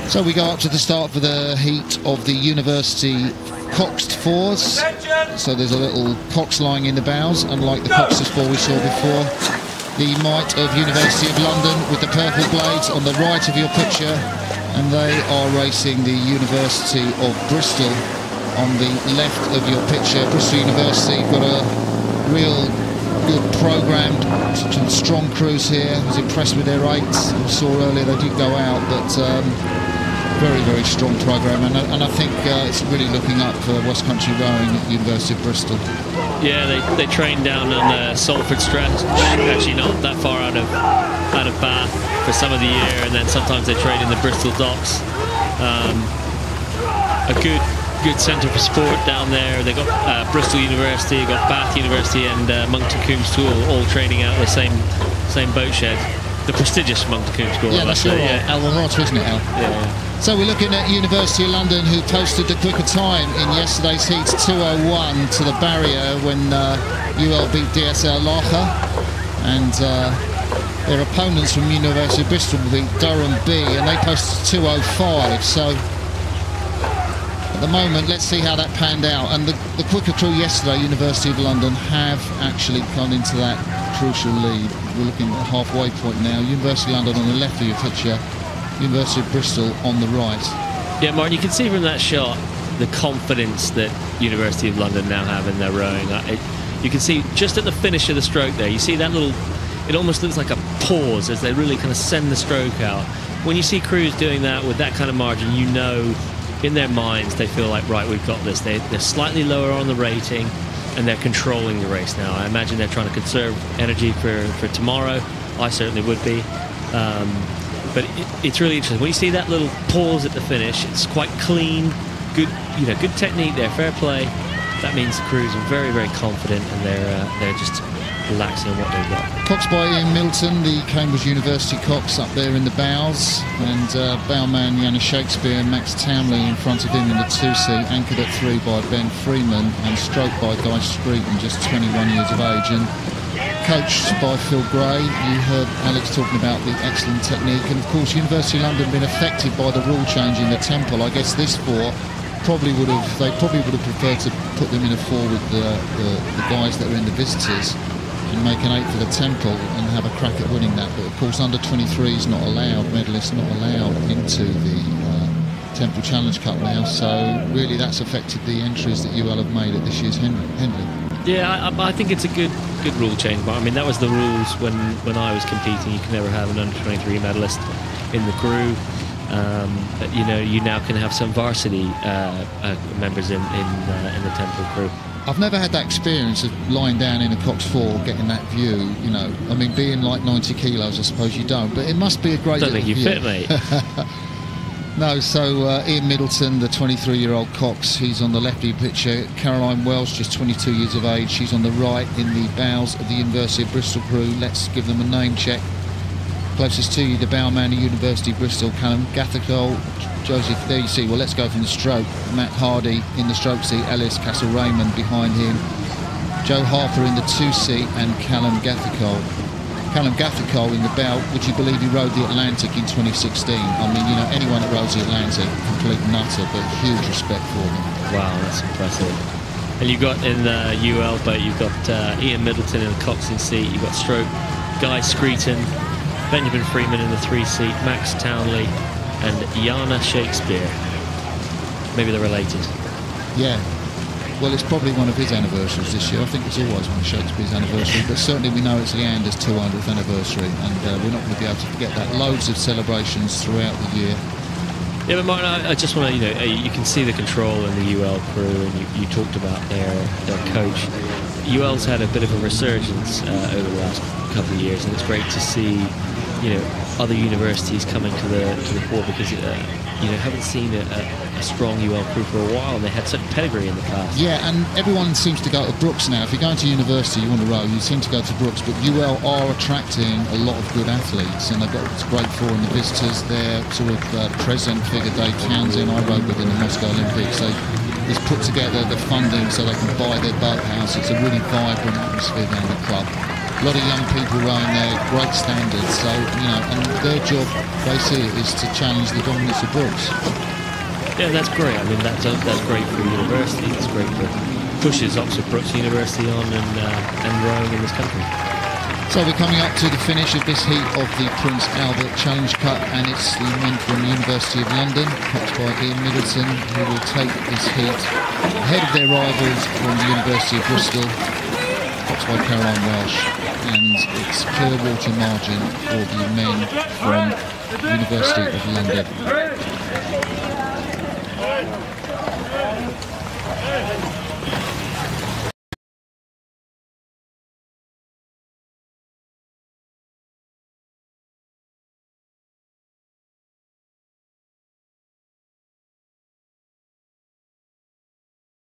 So we go up to the start for the heat of the University Coxed Fours. So there's a little cox lying in the bows, unlike the Coxed Four we saw before. The might of University of London with the purple blades on the right of your picture, and they are racing the University of Bristol on the left of your picture. Bristol University got a real good programmed, some strong crews here. I was impressed with their eights. We saw earlier they did go out, but very, very strong programme, and I think it's really looking up for West Country rowing at the University of Bristol. Yeah, they train down on the Salford stretch, actually not that far out of Bath for some of the year, and then sometimes they train in the Bristol docks. A good centre for sport down there. They got Bristol University, got Bath University, and Monkton Combe School all training out of the same boat shed. The prestigious Monkton Combe School. Yeah, that's your Alma Mater, isn't it, Al? Yeah. So we're looking at University of London, who posted the quicker time in yesterday's heat, 2:01 to the barrier when UL beat DSL Lacher, and their opponents from University of Bristol beat Durham B, and they posted 2:05. So at the moment, let's see how that panned out. And the quicker crew yesterday, University of London, have actually gone into that crucial lead. We're looking at the halfway point now. University of London on the left of your picture, University of Bristol on the right. Yeah, Martin, you can see from that shot the confidence that University of London now have in their rowing. You can see just at the finish of the stroke there, you see that little, it almost looks like a pause as they really kind of send the stroke out. When you see crews doing that with that kind of margin, you know in their minds they feel like, right, we've got this. They're slightly lower on the rating, and they're controlling the race now. I imagine they're trying to conserve energy for tomorrow. I certainly would be. But it's really interesting. When you see that little pause at the finish, it's quite clean, good technique there, fair play. That means the crews are very, very confident, and they're just relaxing on what they've got. Cox by Ian Middleton, the Cambridge University Cox up there in the bows, and bowman Yana Shakespeare and Max Townley in front of him in the 2-seat, anchored at 3 by Ben Freeman and stroked by Guy Screeton, just 21 years of age, and coached by Phil Gray. You heard Alex talking about the excellent technique, and of course University of London been affected by the rule change in the Temple. I guess this four probably would have preferred to put them in a 4 with the guys that are in the visitors and make an 8 for the Temple and have a crack at winning that. But of course under 23 is not allowed, medalists not allowed into the Temple Challenge Cup now, so really that's affected the entries that UL have made at this year's Henley. Yeah, I think it's a good rule change, but I mean that was the rules when I was competing. You can never have an under 23 medalist in the crew. But you now can have some varsity members in the Temple crew. I've never had that experience of lying down in a Cox 4, getting that view. I mean, being like 90 kilos, I suppose you don't, but it must be a great. Don't think you view. fit, mate. No, so Ian Middleton, the 23-year-old Cox, he's on the left of your picture. Caroline Wells, just 22 years of age, she's on the right in the bows of the University of Bristol crew. Let's give them a name check. Closest to you, the bowman of University of Bristol, Callum Gathercole, Joseph, there you see, well, let's go from the stroke. Matt Hardy in the stroke seat, Ellis Castle-Raymond behind him, Joe Harper in the 2-seat, and Callum Gathercole. Callum Gathercole in the bow, would you believe he rode the Atlantic in 2016? I mean, anyone that rows the Atlantic, complete nutter, but huge respect for them. Wow, that's impressive. And you've got in the UL boat, you've got Ian Middleton in the coxswain seat, you've got stroke Guy Screeton, Benjamin Freeman in the 3-seat, Max Townley, and Yana Shakespeare. Maybe they're related. Yeah. Well, it's probably one of his anniversaries this year. I think it's always one of Shakespeare's anniversary, but certainly we know it's Leander's 200th anniversary, and we're not going to be able to forget that. Loads of celebrations throughout the year. Yeah, but Martin, I just want to, you can see the control in the UL crew, and you talked about their coach. UL's had a bit of a resurgence over the last couple of years, and it's great to see, other universities coming to the fore, because haven't seen a strong UL crew for a while, and they had such pedigree in the past. Yeah, and everyone seems to go to Brooks now. If you're going to university, you want to row, you seem to go to Brooks, but UL are attracting a lot of good athletes, and they've got what's great for in the visitors. Their sort of present figure, Dave Townsend, I rowed with in the Moscow Olympics. He's put together the funding so they can buy their boathouse. It's a really vibrant atmosphere down the club. A lot of young people rowing there, great standards. So, you know, and their job, they see it, is to challenge the dominance of Brooks. Yeah, that's great. I mean, that's great for university. It's great for pushes Oxford Brookes University on and rowing in this country. So we're coming up to the finish of this heat of the Prince Albert Challenge Cup, and it's the men from the University of London, coached by Ian Middleton, who will take this heat ahead of their rivals from the University of Bristol, coached by Caroline Welsh, and it's clear water margin for the men from the University of London.